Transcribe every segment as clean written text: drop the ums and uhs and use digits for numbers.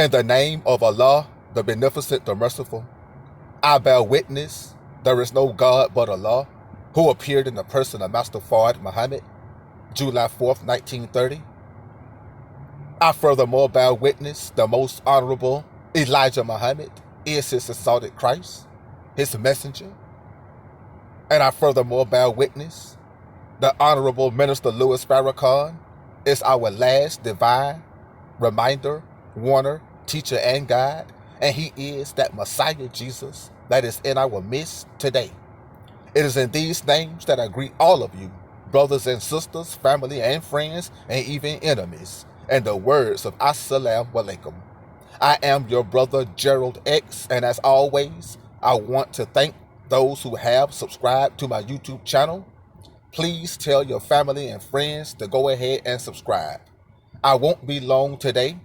In the name of Allah, the Beneficent, the Merciful, I bear witness there is no God but Allah, who appeared in the person of Master Fard Muhammad, July 4th, 1930. I furthermore bear witness the most honorable Elijah Muhammad is his assaulted Christ, his messenger. And I furthermore bear witness the Honorable Minister Louis Farrakhan is our last divine reminder, warner, teacher, and guide, and he is that Messiah Jesus that is in our midst today. It is in these names that I greet all of you, brothers and sisters, family and friends, and even enemies, and the words of Assalamu Alaikum. I am your brother Gerald X, and as always, I want to thank those who have subscribed to my YouTube channel. Please tell your family and friends to go ahead and subscribe. I won't be long today.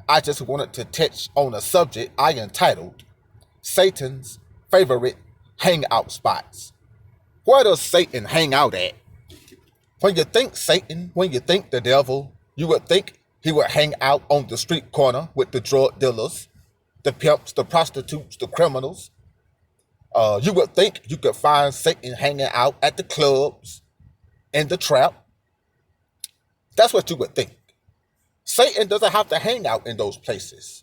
I just wanted to touch on a subject I entitled Satan's Favorite Hangout Spots. Where does Satan hang out at? When you think Satan, when you think the devil, you would think he would hang out on the street corner with the drug dealers, the pimps, the prostitutes, the criminals. You would think you could find Satan hanging out at the clubs, in the trap. That's what you would think. Satan doesn't have to hang out in those places.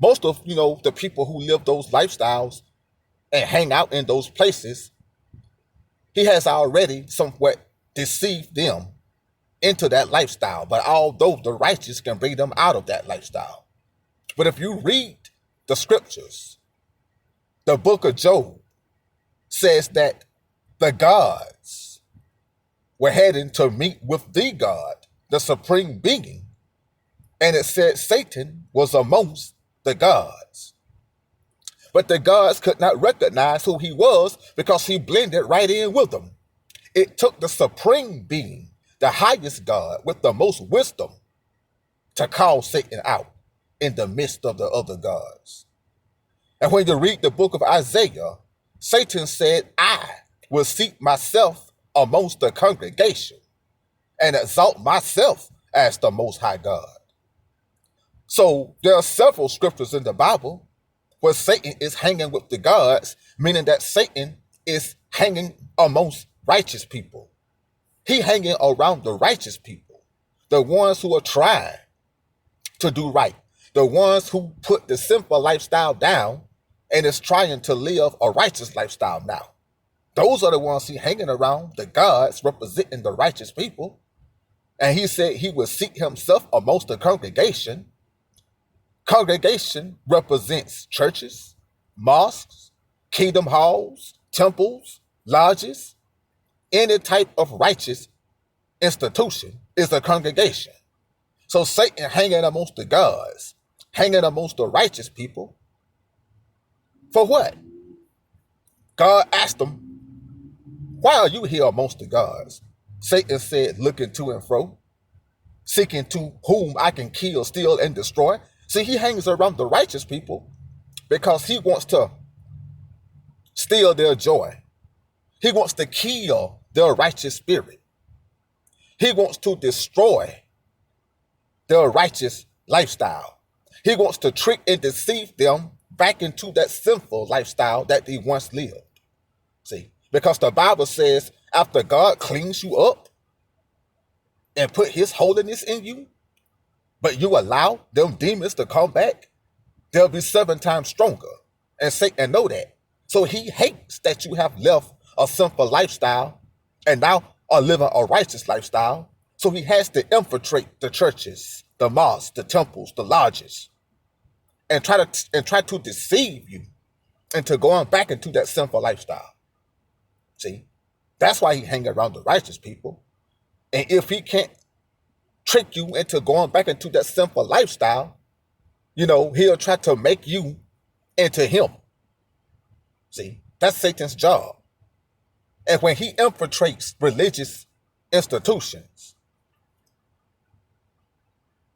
Most of, the people who live those lifestyles and hang out in those places, he has already somewhat deceived them into that lifestyle. But although the righteous can bring them out of that lifestyle. But if you read the scriptures, the book of Job says that the gods were heading to meet with the God, the supreme being. And it said Satan was amongst the gods. But the gods could not recognize who he was because he blended right in with them. It took the supreme being, the highest God with the most wisdom, to call Satan out in the midst of the other gods. And when you read the book of Isaiah, Satan said, I will seat myself amongst the congregation and exalt myself as the Most High God. So there are several scriptures in the Bible where Satan is hanging with the gods, meaning that Satan is hanging amongst righteous people. He hanging around the righteous people, the ones who are trying to do right, the ones who put the sinful lifestyle down and is trying to live a righteous lifestyle now. Those are the ones he hanging around, the gods representing the righteous people. And he said he would seat himself amongst the congregation. Congregation represents churches, mosques, kingdom halls, temples, lodges. Any type of righteous institution is a congregation. So Satan hanging amongst the gods, hanging amongst the righteous people. For what? God asked him, why are you here amongst the gods? Satan said, looking to and fro, seeking to whom I can kill, steal, and destroy. See, he hangs around the righteous people because he wants to steal their joy. He wants to kill their righteous spirit. He wants to destroy their righteous lifestyle. He wants to trick and deceive them back into that sinful lifestyle that they once lived. See? Because the Bible says after God cleans you up and put his holiness in you, but you allow them demons to come back, they'll be 7 times stronger. And Satan know that. So he hates that you have left a sinful lifestyle and now are living a righteous lifestyle. So he has to infiltrate the churches, the mosques, the temples, the lodges, and try to deceive you into going back into that sinful lifestyle. See, that's why he hang around the righteous people. And if he can't trick you into going back into that sinful lifestyle, he'll try to make you into him. See, that's Satan's job. And when he infiltrates religious institutions,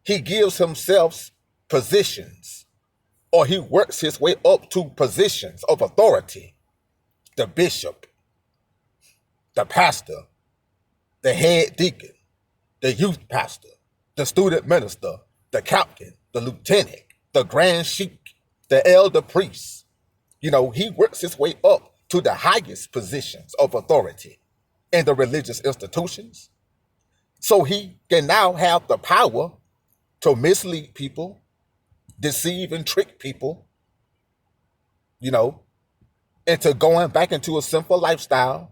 he gives himself positions, or he works his way up to positions of authority. The bishop, the pastor, the head deacon, the youth pastor, the student minister, the captain, the lieutenant, the grand sheik, the elder priest. You know, he works his way up to the highest positions of authority in the religious institutions. So he can now have the power to mislead people, deceive and trick people, you know, into going back into a sinful lifestyle,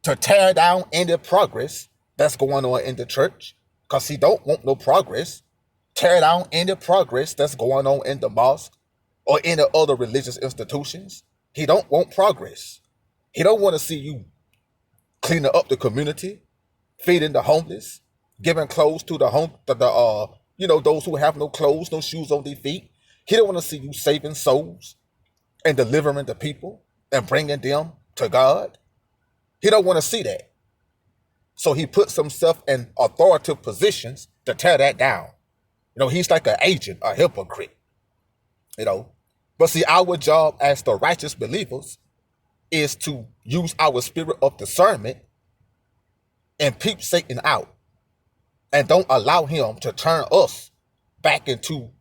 to tear down any progress that's going on in the church, because he don't want no progress. Tear down any progress that's going on in the mosque or any other religious institutions. He don't want progress. He don't want to see you cleaning up the community, feeding the homeless, giving clothes to those who have no clothes, no shoes on their feet. He don't want to see you saving souls and delivering the people and bringing them to God. He don't want to see that. So he puts himself in authoritative positions to tear that down. You know, he's like an agent, a hypocrite. You know, but see, our job as the righteous believers is to use our spirit of discernment and peep Satan out, and don't allow him to turn us back into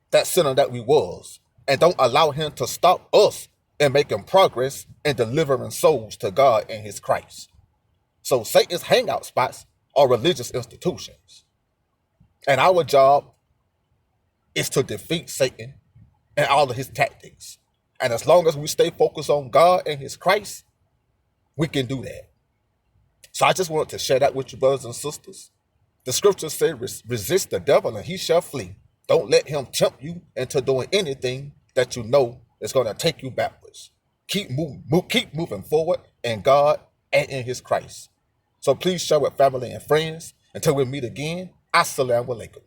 that sinner that we was, and don't allow him to stop us in making progress and delivering souls to God and his Christ. So Satan's hangout spots are religious institutions, and our job is to defeat Satan and all of his tactics. And as long as we stay focused on God and his Christ, we can do that. So I just wanted to share that with you, brothers and sisters. The scriptures say, resist the devil and he shall flee. Don't let him tempt you into doing anything that you know is going to take you backwards. Keep moving forward in God and in his Christ. So please share with family and friends. Until we meet again, assalamu alaikum.